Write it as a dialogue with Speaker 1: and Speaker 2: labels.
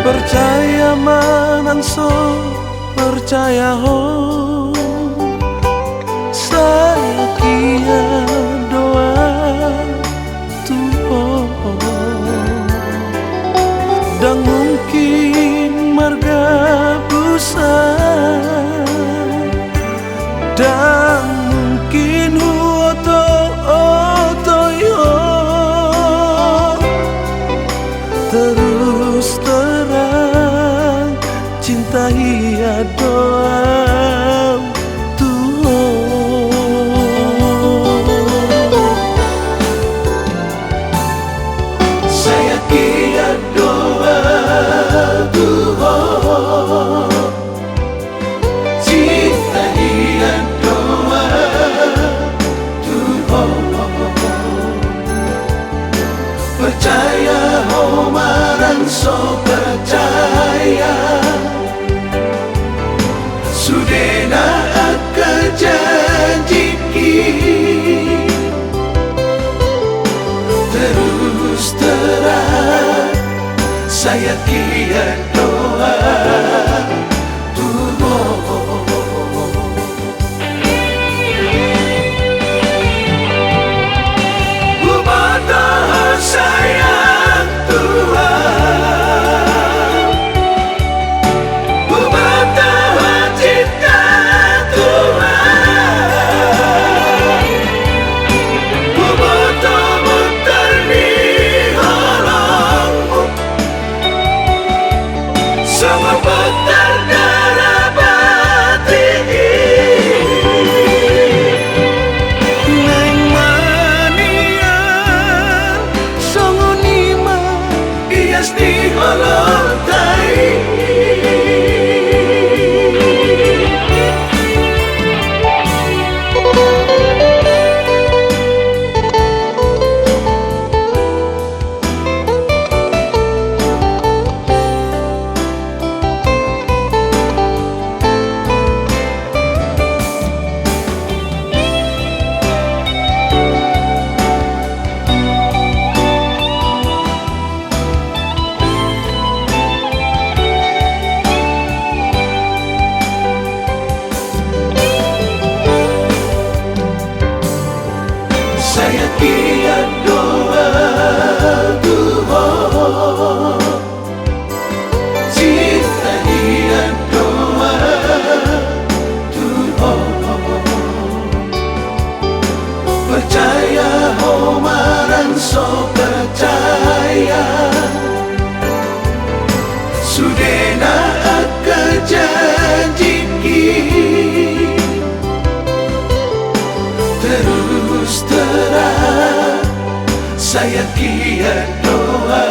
Speaker 1: Percaya mananso, percaya ho, saya kia doa Tuhan. Dan mungkin marga busa, dan mungkin oto yo terus terang cintai doa Tuhan. Saya kia doa Tuhan, cintai doa Tuhan. Percaya homaran so percaya Sudena akan janjiki terus terang saya kia doa saya kia doa Tuhan, cinta dia doa Tuhan. Percaya homaran so percaya Sudena akan janjiki terus terang saya kia doa